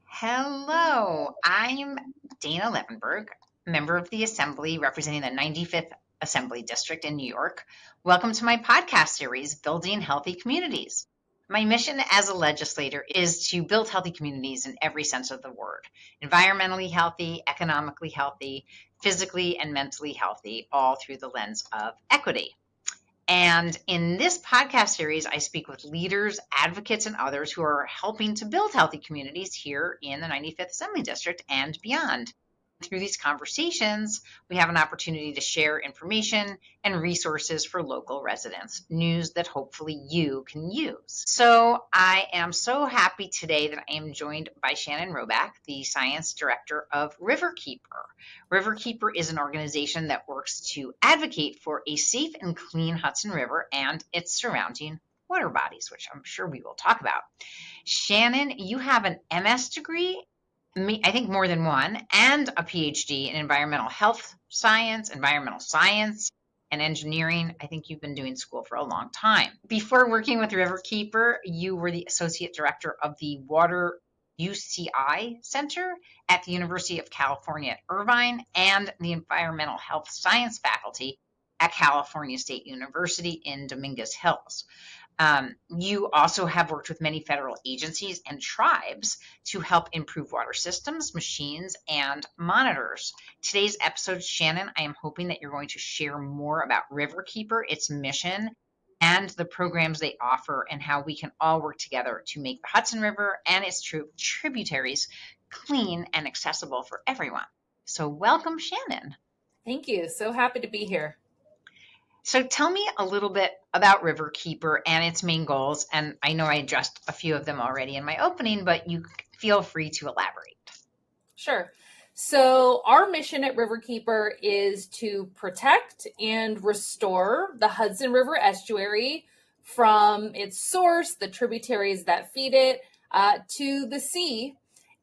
Hello, I'm Dana Levenberg, member of the Assembly representing the 95th Assembly District in New York. Welcome to my podcast series, Building Healthy Communities. My mission as a legislator is to build healthy communities in every sense of the word, environmentally healthy, economically healthy, physically and mentally healthy, all through the lens of equity. And in this podcast series, I speak with leaders, advocates, and others who are helping to build healthy communities here in the 95th Assembly District and beyond. Through these conversations, we have an opportunity to share information and resources for local residents, news that hopefully you can use. So I am so happy today that I am joined by Shannon Roback, the Science Director of Riverkeeper. Riverkeeper is an organization that works to advocate for a safe and clean Hudson River and its surrounding water bodies, which I'm sure we will talk about. Shannon, you have an MS degree, I think more than one, and a PhD in environmental science, and engineering. I think you've been doing school for a long time. Before working with Riverkeeper, you were the associate director of the Water UCI Center at the University of California at Irvine and the Environmental Health Science faculty at California State University in Dominguez Hills. You also have worked with many federal agencies and tribes to help improve water systems, machines, and monitors. Today's episode, Shannon, I am hoping that you're going to share more about Riverkeeper, its mission, and the programs they offer, and how we can all work together to make the Hudson River and its tributaries clean and accessible for everyone. So welcome, Shannon. Thank you. So happy to be here. So tell me a little bit about Riverkeeper and its main goals. And I know I addressed a few of them already in my opening, but you feel free to elaborate. Sure. So our mission at Riverkeeper is to protect and restore the Hudson River estuary from its source, the tributaries that feed it, to the sea,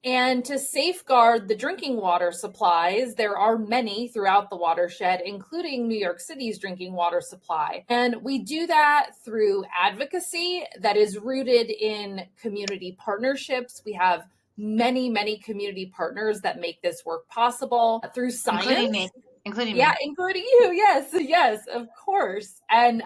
and to safeguard the drinking water supplies. There are many throughout the watershed, including New York City's drinking water supply. And we do that through advocacy that is rooted in community partnerships. We have many community partners that make this work possible through science. Including me. Me. Including you. Yes, of course. And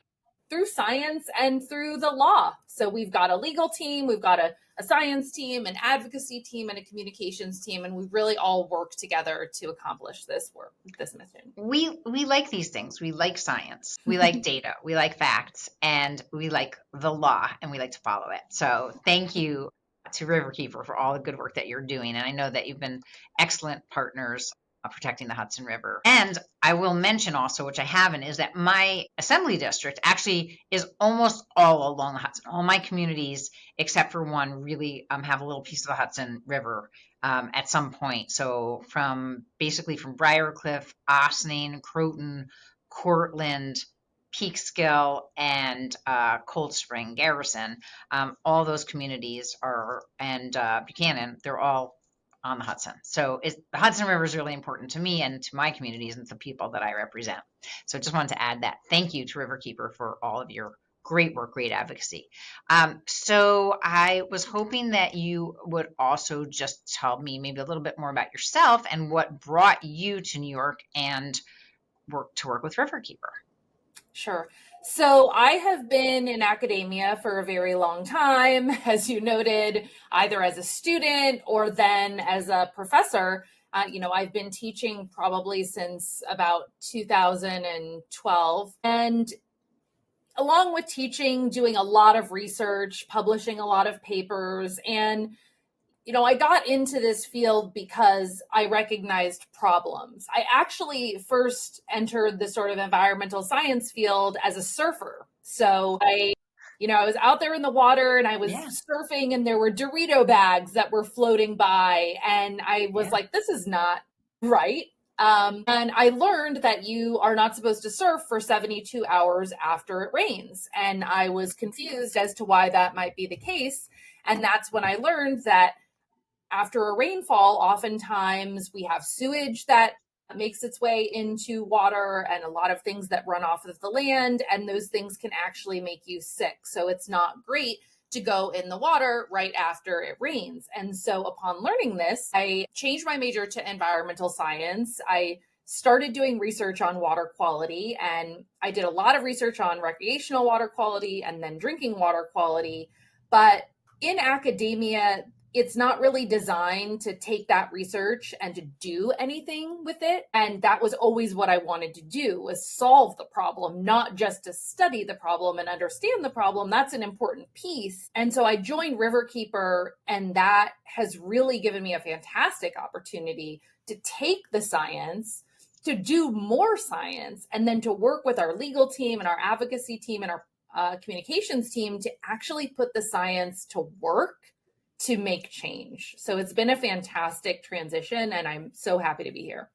through science and through the law. So we've got a legal team, we've got a science team, an advocacy team, and a communications team, and we really all work together to accomplish this work, this mission. We like these things. We like science. We like data. We like facts, and we like the law, and we like to follow it. So thank you to Riverkeeper for all the good work that you're doing. And I know that you've been excellent partners protecting the Hudson River. And I will mention also, which I haven't, is that my assembly district actually is almost all along the Hudson. All my communities, except for one, really have a little piece of the Hudson River at some point. So basically from Briarcliff, Ossining, Croton, Cortland, Peekskill, and Cold Spring, Garrison, all those communities and Buchanan, they're all on the Hudson. So the Hudson River is really important to me and to my communities and to the people that I represent. So just wanted to add that. Thank you to Riverkeeper for all of your great work, great advocacy. So I was hoping that you would also just tell me maybe a little bit more about yourself and what brought you to New York and work with Riverkeeper. Sure. So I have been in academia for a very long time, as you noted, either as a student or then as a professor. I've been teaching probably since about 2012. And along with teaching, doing a lot of research, publishing a lot of papers, and I got into this field because I recognized problems. I actually first entered the sort of environmental science field as a surfer. So I was out there in the water and I was surfing, and there were Dorito bags that were floating by. And I was like, this is not right. And I learned that you are not supposed to surf for 72 hours after it rains. And I was confused as to why that might be the case. And that's when I learned that after a rainfall, oftentimes we have sewage that makes its way into water and a lot of things that run off of the land, and those things can actually make you sick. So it's not great to go in the water right after it rains. And so upon learning this, I changed my major to environmental science. I started doing research on water quality, and I did a lot of research on recreational water quality and then drinking water quality. But in academia, it's not really designed to take that research and to do anything with it. And that was always what I wanted to do, was solve the problem, not just to study the problem and understand the problem. That's an important piece. And so I joined Riverkeeper, and that has really given me a fantastic opportunity to take the science, to do more science, and then to work with our legal team and our advocacy team and our communications team to actually put the science to work to make change. So it's been a fantastic transition, and I'm so happy to be here.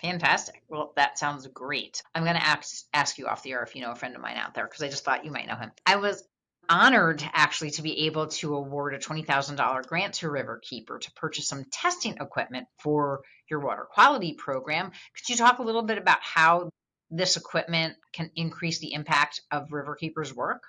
Fantastic. Well, that sounds great. I'm going to ask you off the air if you know a friend of mine out there, because I just thought you might know him. I was honored actually to be able to award a $20,000 grant to Riverkeeper to purchase some testing equipment for your water quality program. Could you talk a little bit about how this equipment can increase the impact of Riverkeeper's work?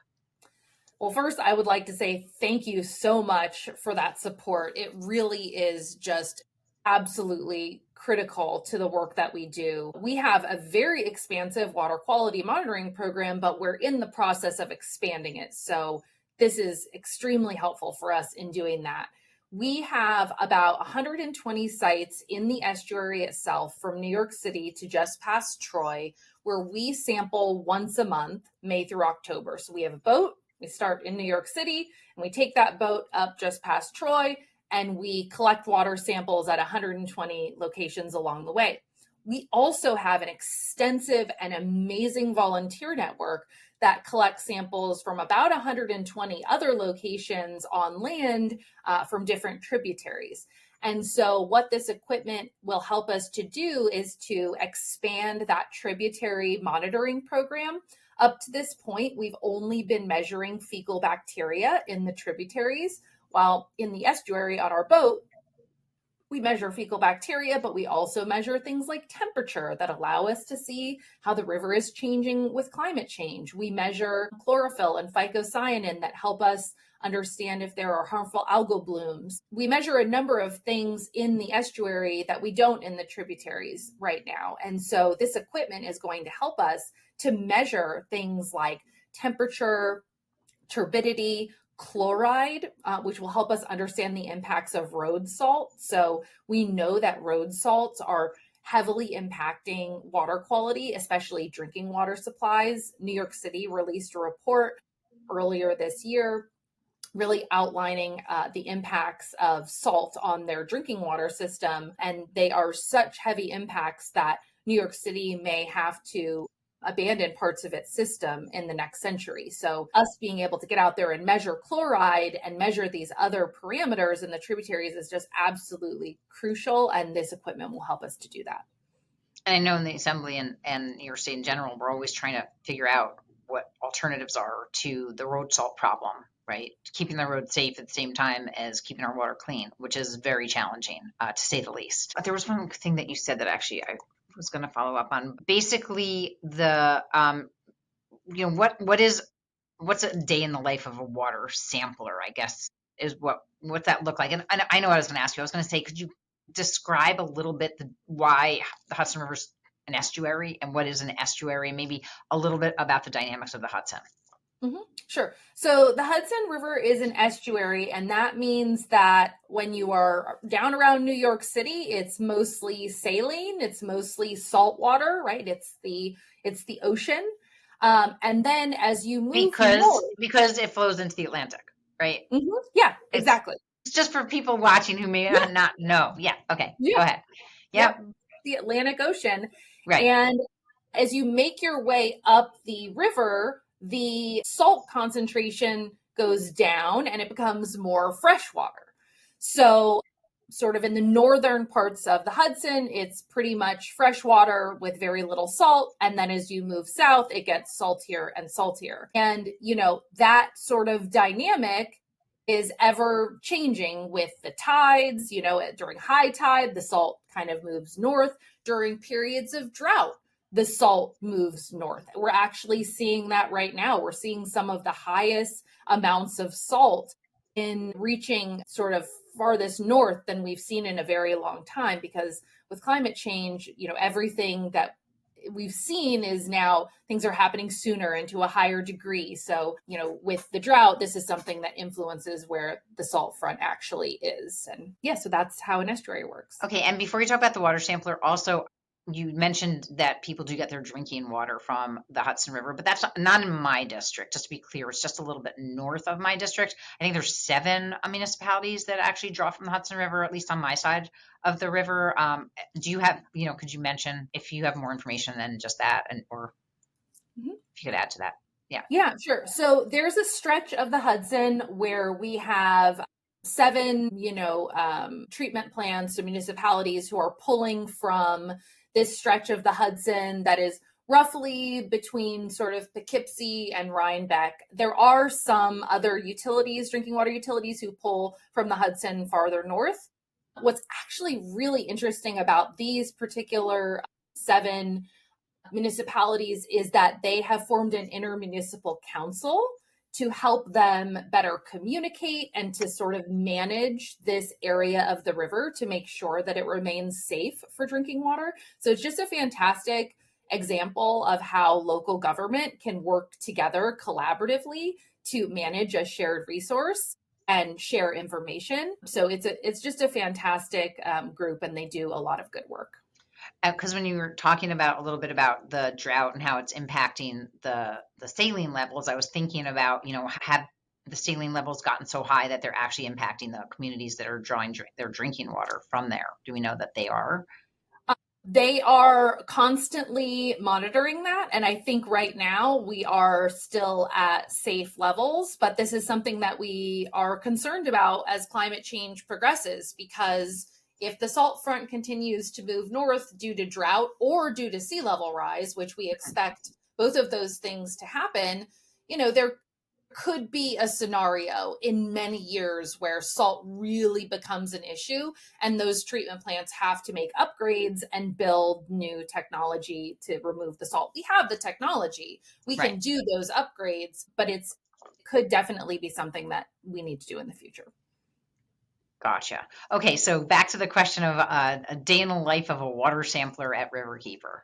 Well, first, I would like to say thank you so much for that support. It really is just absolutely critical to the work that we do. We have a very expansive water quality monitoring program, but we're in the process of expanding it. So this is extremely helpful for us in doing that. We have about 120 sites in the estuary itself, from New York City to just past Troy, where we sample once a month, May through October. So we have a boat. We start in New York City, and we take that boat up just past Troy, and we collect water samples at 120 locations along the way. We also have an extensive and amazing volunteer network that collects samples from about 120 other locations on land from different tributaries. And so what this equipment will help us to do is to expand that tributary monitoring program. Up to this point, we've only been measuring fecal bacteria in the tributaries, while in the estuary on our boat, we measure fecal bacteria, but we also measure things like temperature that allow us to see how the river is changing with climate change. We measure chlorophyll and phycocyanin that help us understand if there are harmful algal blooms. We measure a number of things in the estuary that we don't in the tributaries right now. And so this equipment is going to help us to measure things like temperature, turbidity, chloride, which will help us understand the impacts of road salt. So we know that road salts are heavily impacting water quality, especially drinking water supplies. New York City released a report earlier this year really outlining the impacts of salt on their drinking water system. And they are such heavy impacts that New York City may have to abandon parts of its system in the next century. So us being able to get out there and measure chloride and measure these other parameters in the tributaries is just absolutely crucial. And this equipment will help us to do that. And I know in the assembly and New York State in general, we're always trying to figure out what alternatives are to the road salt problem, right? Keeping the road safe at the same time as keeping our water clean, which is very challenging, to say the least. But there was one thing that you said that actually I was going to follow up on. Basically, the what's a day in the life of a water sampler, I guess, is what that looked like. And I know what I was going to ask you. I was going to say, could you describe a little bit why the Hudson River's an estuary and what is an estuary, maybe a little bit about the dynamics of the Hudson? Mm-hmm. Sure. So the Hudson River is an estuary, and that means that when you are down around New York City, it's mostly saline, it's mostly salt water, right? It's the ocean. And then as you move because it flows into the Atlantic, right? Mm-hmm. Yeah, exactly. It's just for people watching who may not know. Yeah. Okay. Yeah. Go ahead. Yep. The Atlantic Ocean. Right. And as you make your way up the river, the salt concentration goes down and it becomes more fresh water. So sort of in the northern parts of the Hudson, it's pretty much fresh water with very little salt. And then as you move south, it gets saltier and saltier. And, that sort of dynamic is ever changing with the tides. During high tide, the salt kind of moves north. during periods of drought, the salt moves north. We're actually seeing that right now. We're seeing some of the highest amounts of salt in reaching sort of farthest north than we've seen in a very long time, because with climate change, everything that we've seen is now things are happening sooner and to a higher degree. So, with the drought, this is something that influences where the salt front actually is. And yeah, so that's how an estuary works. Okay, and before you talk about the water sampler, also you mentioned that people do get their drinking water from the Hudson River, but that's not in my district. Just to be clear, it's just a little bit north of my district. I think there's 7 municipalities that actually draw from the Hudson River, at least on my side of the river. Do you have, could you mention if you have more information than just that, or if you could add to that? Yeah. Yeah, sure. So there's a stretch of the Hudson where we have 7, treatment plants, so municipalities who are pulling from this stretch of the Hudson that is roughly between sort of Poughkeepsie and Rhinebeck. There are some other utilities, drinking water utilities, who pull from the Hudson farther north. What's actually really interesting about these particular 7 municipalities is that they have formed an intermunicipal council to help them better communicate and to sort of manage this area of the river to make sure that it remains safe for drinking water. So it's just a fantastic example of how local government can work together collaboratively to manage a shared resource and share information. So it's just a fantastic group, and they do a lot of good work. Because when you were talking about a little bit about the drought and how it's impacting the saline levels, I was thinking about, have the saline levels gotten so high that they're actually impacting the communities that are drawing their drinking water from there? Do we know that they are? They are constantly monitoring that. And I think right now we are still at safe levels, but this is something that we are concerned about as climate change progresses, because if the salt front continues to move north due to drought or due to sea level rise, which we expect both of those things to happen, there could be a scenario in many years where salt really becomes an issue, and those treatment plants have to make upgrades and build new technology to remove the salt. We have the technology, we can do those upgrades, but it could definitely be something that we need to do in the future. Gotcha. Okay, so back to the question of a day in the life of a water sampler at Riverkeeper.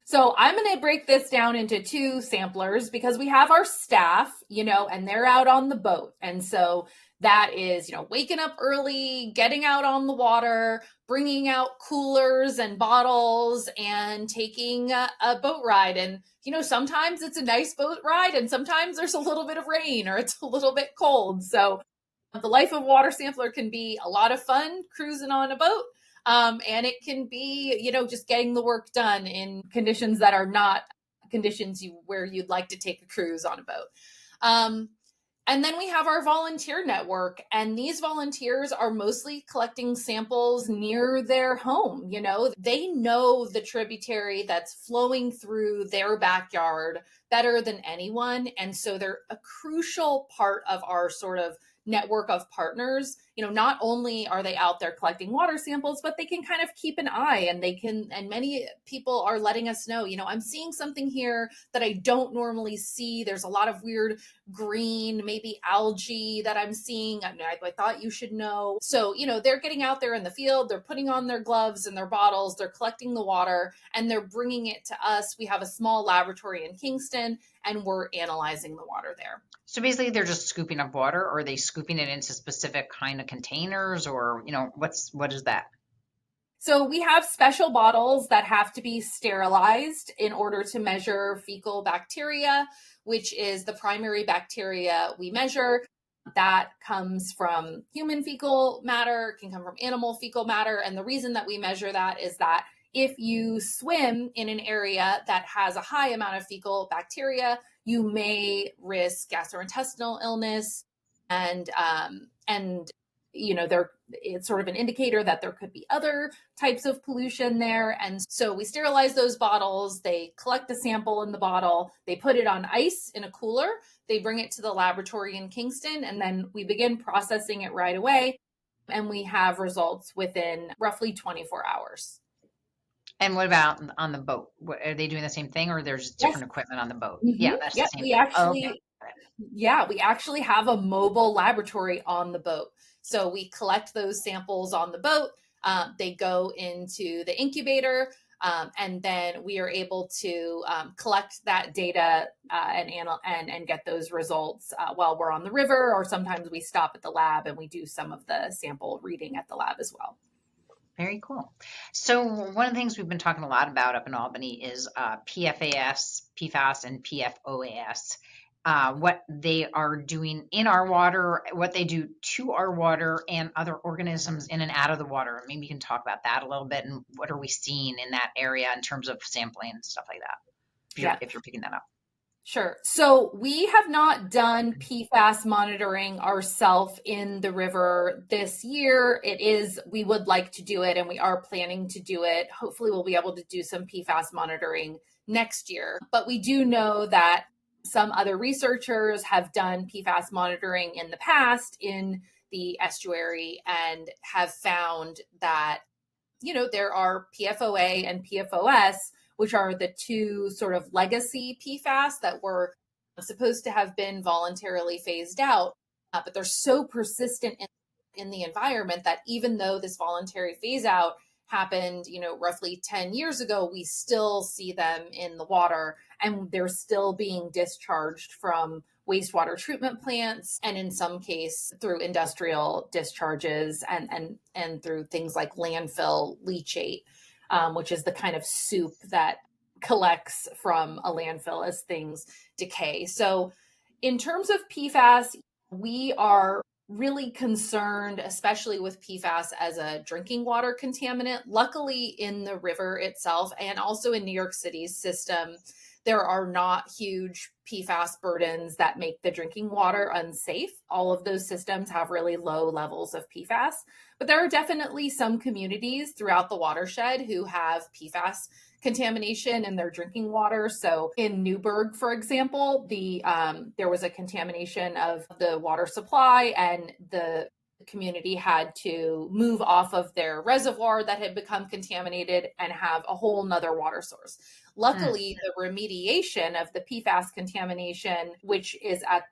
So I'm going to break this down into 2 samplers, because we have our staff, and they're out on the boat. And so that is, waking up early, getting out on the water, bringing out coolers and bottles, and taking a boat ride. And, sometimes it's a nice boat ride, and sometimes there's a little bit of rain or it's a little bit cold. So the life of water sampler can be a lot of fun cruising on a boat. And it can be, just getting the work done in conditions that are not conditions where you'd like to take a cruise on a boat. And then we have our volunteer network, and these volunteers are mostly collecting samples near their home. They know the tributary that's flowing through their backyard better than anyone. And so they're a crucial part of our sort of network of partners. Not only are they out there collecting water samples, but they can kind of keep an eye, and and many people are letting us know, I'm seeing something here that I don't normally see. There's a lot of weird green, maybe algae that I'm seeing. I thought you should know. So, they're getting out there in the field, they're putting on their gloves and their bottles, they're collecting the water, and they're bringing it to us. We have a small laboratory in Kingston, and we're analyzing the water there. So basically they're just scooping up water, or are they scooping it into specific kind of containers, or, what is that? So we have special bottles that have to be sterilized in order to measure fecal bacteria, which is the primary bacteria we measure. That comes from human fecal matter, can come from animal fecal matter. And the reason that we measure that is that if you swim in an area that has a high amount of fecal bacteria, you may risk gastrointestinal illness, and it's sort of an indicator that there could be other types of pollution there. And so we sterilize those bottles, they collect the sample in the bottle, they put it on ice in a cooler, they bring it to the laboratory in Kingston, and then we begin processing it right away. And we have results within roughly 24 hours. And what about on the boat? Are they doing the same thing, or there's Yes. different equipment on the boat? Hmm. Yeah, that's the Yep. same thing. Oh, okay. We actually have a mobile laboratory on the boat. So we collect those samples on the boat. They go into the incubator, and then we are able to collect that data and get those results while we're on the river, or sometimes we stop at the lab and we do some of the sample reading at the lab as well. Very cool. So one of the things we've been talking a lot about up in Albany is PFAS, PFAS, and PFOAS. What they are doing in our water, what they do to our water, and other organisms in and out of the water. Maybe you can talk about that a little bit, and what are we seeing in that area in terms of sampling and stuff like that. Yeah. If you're picking that up. Sure. So we have not done PFAS monitoring ourselves in the river this year. We would like to do it and we are planning to do it. Hopefully, we'll be able to do some PFAS monitoring next year. But we do know that some other researchers have done PFAS monitoring in the past in the estuary and have found that there are PFOA and PFOS, which are the two sort of legacy PFAS that were supposed to have been voluntarily phased out, but they're so persistent in the environment that even though this voluntary phase out happened, roughly 10 years ago, we still see them in the water and they're still being discharged from wastewater treatment plants, and in some case through industrial discharges and through things like landfill leachate, which is the kind of soup that collects from a landfill as things decay. So in terms of PFAS, we are really concerned, especially with PFAS as a drinking water contaminant. Luckily, in the river itself and also in New York City's system, there are not huge PFAS burdens that make the drinking water unsafe. All of those systems have really low levels of PFAS, but there are definitely some communities throughout the watershed who have PFAS contamination in their drinking water. So in Newburgh, for example, there was a contamination of the water supply, and the community had to move off of their reservoir that had become contaminated and have a whole nother water source. Luckily, the remediation of the PFAS contamination, which is at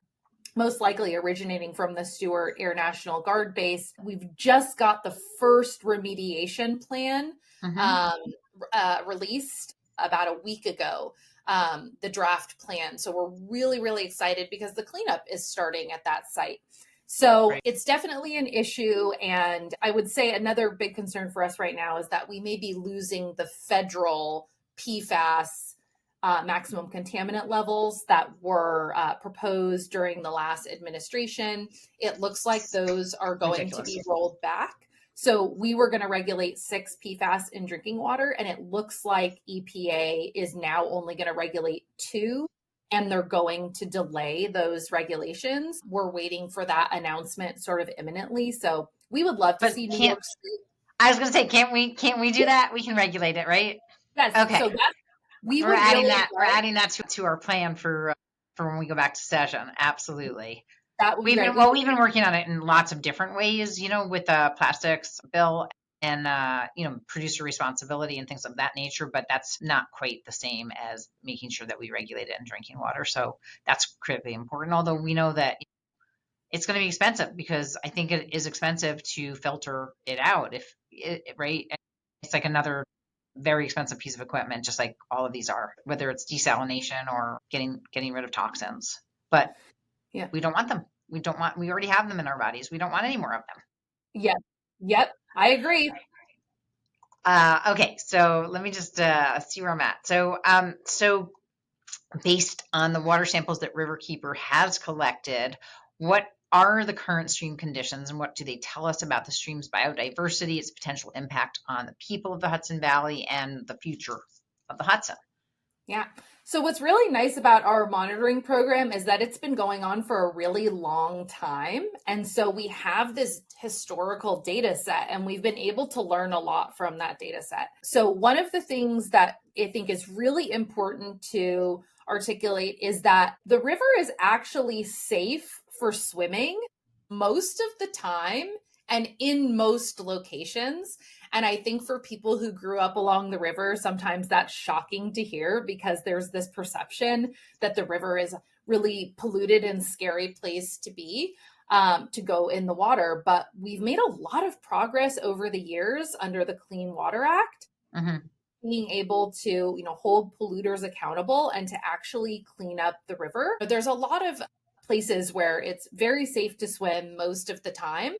most likely originating from the Stewart Air National Guard base, we've just got the first remediation plan released about a week ago, the draft plan. So we're really, really excited because the cleanup is starting at that site. So It's definitely an issue. And I would say another big concern for us right now is that we may be losing the federal PFAS maximum contaminant levels that were proposed during the last administration. It looks like those are going to be rolled back. So we were going to regulate 6 PFAS in drinking water, and it looks like EPA is now only going to regulate 2, and they're going to delay those regulations. We're waiting for that announcement sort of imminently. So we would love to see New York State. I was going to say, can't we do that? We can regulate it, right? Yes. Okay. So we're adding that to our plan for when we go back to session. Absolutely. That would be great. We've been working on it in lots of different ways, with the plastics bill and producer responsibility and things of that nature, but that's not quite the same as making sure that we regulate it in drinking water. So that's critically important, although we know that it's going to be expensive, because I think it is expensive to filter it out, right? It's like another very expensive piece of equipment, just like all of these are, whether it's desalination or getting rid of toxins. But we don't want them. We already have them in our bodies. We don't want any more of them. Yep. I agree. Okay. So let me just see where I'm at. So based on the water samples that Riverkeeper has collected, what are the current stream conditions, and what do they tell us about the stream's biodiversity, its potential impact on the people of the Hudson Valley, and the future of the Hudson? Yeah. So what's really nice about our monitoring program is that it's been going on for a really long time. And so we have this historical data set, and we've been able to learn a lot from that data set. So one of the things that I think is really important to articulate is that the river is actually safe for swimming most of the time and in most locations. And I think for people who grew up along the river, sometimes that's shocking to hear because there's this perception that the river is a really polluted and scary place to be, to go in the water. But we've made a lot of progress over the years under the Clean Water Act, Mm-hmm. being able to, hold polluters accountable and to actually clean up the river. There's a lot of places where it's very safe to swim most of the time.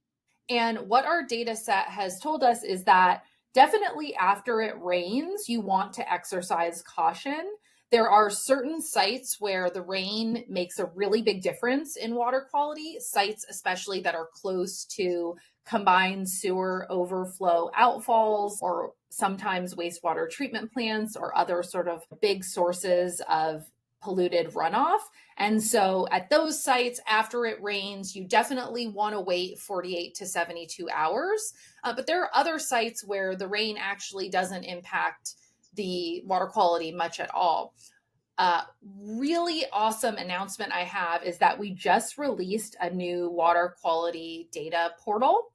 And what our data set has told us is that definitely after it rains, you want to exercise caution. There are certain sites where the rain makes a really big difference in water quality, sites especially that are close to combined sewer overflow outfalls or sometimes wastewater treatment plants or other sort of big sources of polluted runoff. And so at those sites, after it rains, you definitely want to wait 48 to 72 hours. But there are other sites where the rain actually doesn't impact the water quality much at all. Really awesome announcement I have is that we just released a new water quality data portal,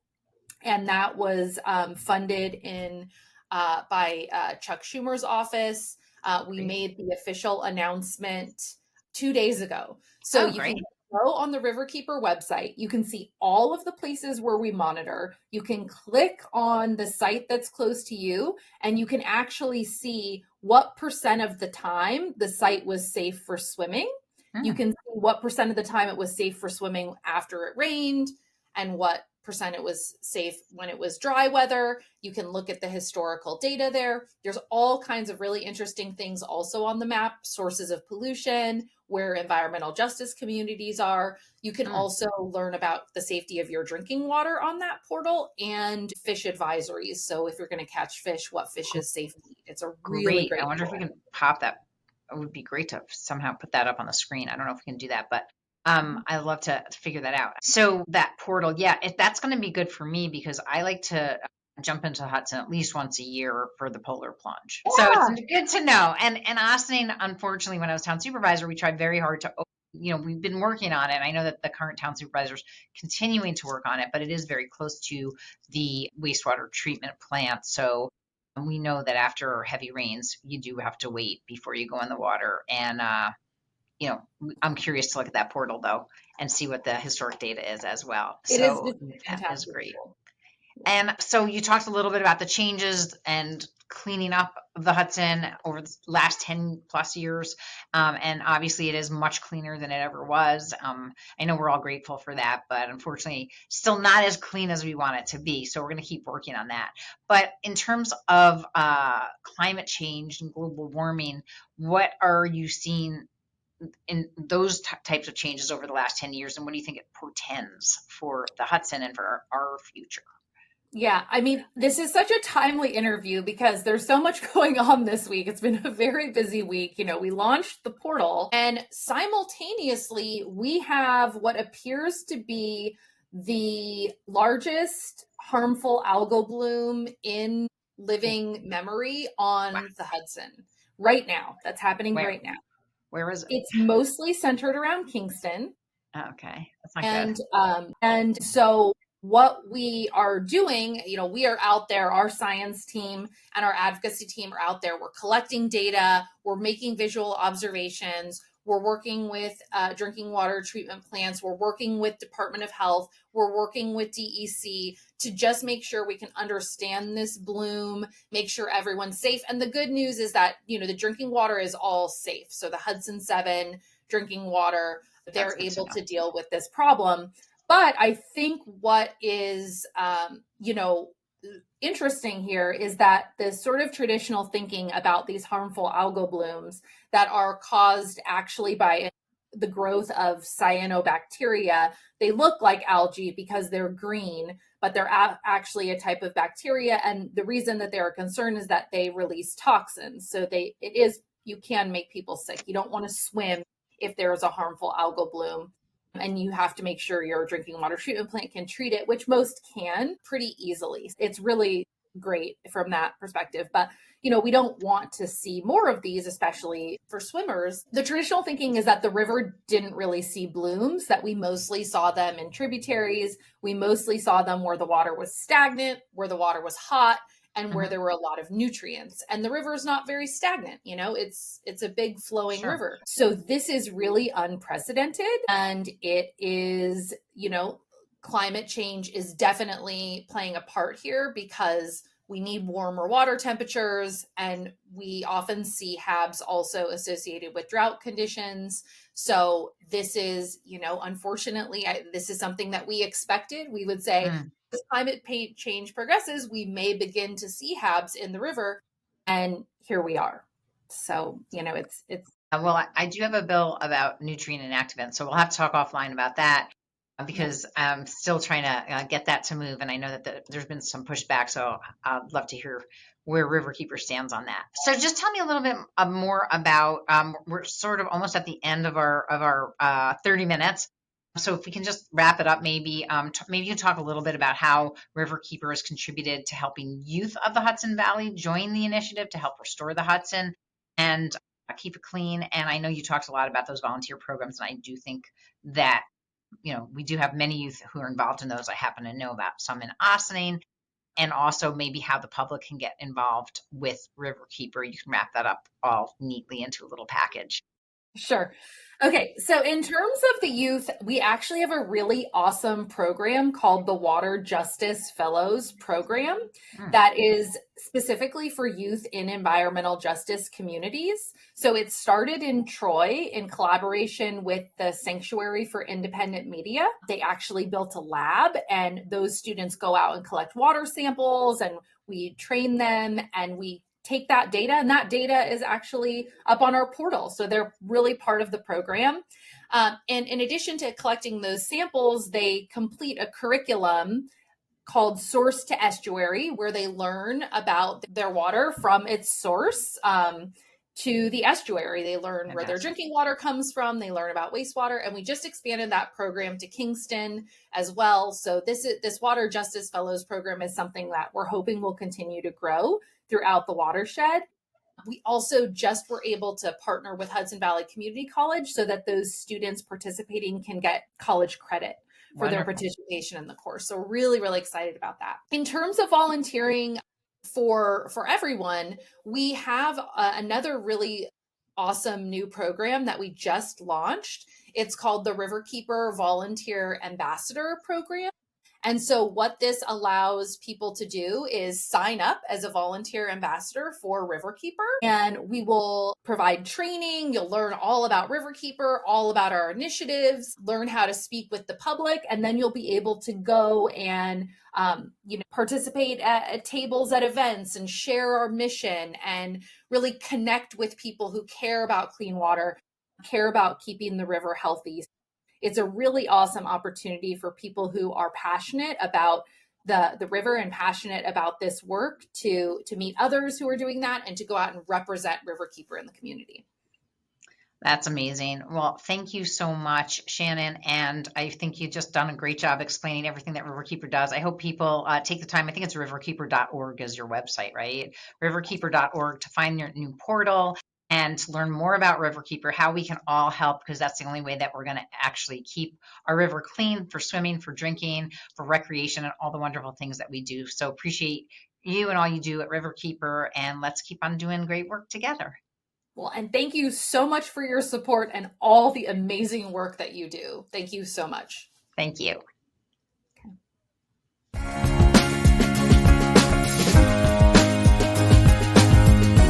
and that was funded in by Chuck Schumer's office. We Great. made the official announcement 2 days ago. So Oh, you great. can go on the Riverkeeper website. You can see all of the places where we monitor. You can click on the site that's close to you, and you can actually see what percent of the time the site was safe for swimming. You can see what percent of the time it was safe for swimming after it rained, and what percent it was safe when it was dry weather. You can look at the historical data there. There's all kinds of really interesting things also on the map, sources of pollution, where environmental justice communities are. You can also learn about the safety of your drinking water on that portal and fish advisories. So if you're going to catch fish, what fish is safe to eat. It's a really Great. great I wonder if we tool. can pop that. It would be great to somehow put that up on the screen. I don't know if we can do that, but I'd love to figure that out. So that portal, yeah, that's going to be good for me because I like to jump into the Hudson at least once a year for the polar plunge. So it's Yeah. good to know. And Austin, unfortunately, when I was town supervisor, we tried very hard to, we've been working on it. I know that the current town supervisor is continuing to work on it, but it is very close to the wastewater treatment plant. So we know that after heavy rains, you do have to wait before you go in the water. And, I'm curious to look at that portal though and see what the historic data is as well. It is So just a that is fantastic great. tool. And so you talked a little bit about the changes and cleaning up of the Hudson over the last 10 plus years. And obviously it is much cleaner than it ever was. I know we're all grateful for that, but unfortunately still not as clean as we want it to be. So we're going to keep working on that. But in terms of climate change and global warming, what are you seeing in those types of changes over the last 10 years? And what do you think it portends for the Hudson and for our future? Yeah, I mean, this is such a timely interview because there's so much going on this week. It's been a very busy week. We launched the portal, and simultaneously, we have what appears to be the largest harmful algal bloom in living memory Wow. on the Hudson right now. That's happening Where right now. where is it? It's mostly centered around Kingston. Okay, that's not good. And so what we are doing, we are out there, our science team and our advocacy team are out there. We're collecting data, we're making visual observations, we're working with drinking water treatment plants, we're working with Department of Health, we're working with DEC to just make sure we can understand this bloom, make sure everyone's safe. And the good news is that, the drinking water is all safe. So the Hudson 7 drinking water, That's they're good to able know. to deal with this problem. But I think what is, interesting here is that the sort of traditional thinking about these harmful algal blooms that are caused actually by the growth of cyanobacteria, they look like algae because they're green, but they're actually a type of bacteria. And the reason that they're a concern is that they release toxins. So you can make people sick. You don't want to swim if there's a harmful algal bloom. And you have to make sure your drinking water treatment plant can treat it, which most can pretty easily. It's really great from that perspective. But, we don't want to see more of these, especially for swimmers. The traditional thinking is that the river didn't really see blooms, that we mostly saw them in tributaries. We mostly saw them where the water was stagnant, where the water was hot, and where Mhm. there were a lot of nutrients. And the river is not very stagnant, it's a big flowing Sure. river. So this is really unprecedented, and it is, climate change is definitely playing a part here because we need warmer water temperatures, and we often see HABs also associated with drought conditions. So this is, unfortunately, this is something that we expected. We would say Mm. as climate change progresses, we may begin to see HABs in the river, and here we are. So, it's Well, I do have a bill about nutrient inactivants, so we'll have to talk offline about that yeah. because I'm still trying to get that to move. And I know that there's been some pushback, so I'd love to hear where Riverkeeper stands on that. So just tell me a little bit more about, we're sort of almost at the end of our 30 minutes. So if we can just wrap it up, maybe maybe you can talk a little bit about how Riverkeeper has contributed to helping youth of the Hudson Valley join the initiative to help restore the Hudson and keep it clean. And I know you talked a lot about those volunteer programs, and I do think that we do have many youth who are involved in those. I happen to know about some in Ossining, and also maybe how the public can get involved with Riverkeeper. You can wrap that up all neatly into a little package. Sure. Okay, so in terms of the youth, we actually have a really awesome program called the Water Justice Fellows Program Mm. that is specifically for youth in environmental justice communities. So it started in Troy in collaboration with the Sanctuary for Independent Media. They actually built a lab, and those students go out and collect water samples, and we train them, and we take that data, and that data is actually up on our portal. So they're really part of the program. And in addition to collecting those samples, they complete a curriculum called Source to Estuary, where they learn about their water from its source to the estuary. They learn where their Fantastic. drinking water comes from. They learn about wastewater, and we just expanded that program to Kingston as well. So this Water Justice Fellows program is something that we're hoping will continue to grow throughout the watershed. We also just were able to partner with Hudson Valley Community College so that those students participating can get college credit for their Wonderful. participation in the course. So really, really excited about that. In terms of volunteering for everyone, we have another really awesome new program that we just launched. It's called the Riverkeeper Volunteer Ambassador Program. And so, what this allows people to do is sign up as a volunteer ambassador for Riverkeeper, and we will provide training. You'll learn all about Riverkeeper, all about our initiatives, learn how to speak with the public, and then you'll be able to go and participate at tables at events and share our mission and really connect with people who care about clean water, care about keeping the river healthy. It's a really awesome opportunity for people who are passionate about the river and passionate about this work to meet others who are doing that and to go out and represent Riverkeeper in the community. That's amazing. Well, thank you so much, Shannon. And I think you've just done a great job explaining everything that Riverkeeper does. I hope people take the time. I think it's riverkeeper.org is your website, right? Riverkeeper.org to find your new portal and to learn more about Riverkeeper, how we can all help, because that's the only way that we're going to actually keep our river clean for swimming, for drinking, for recreation, and all the wonderful things that we do. So appreciate you and all you do at Riverkeeper, and let's keep on doing great work together. Well, and thank you so much for your support and all the amazing work that you do. Thank you so much. Thank you. Okay.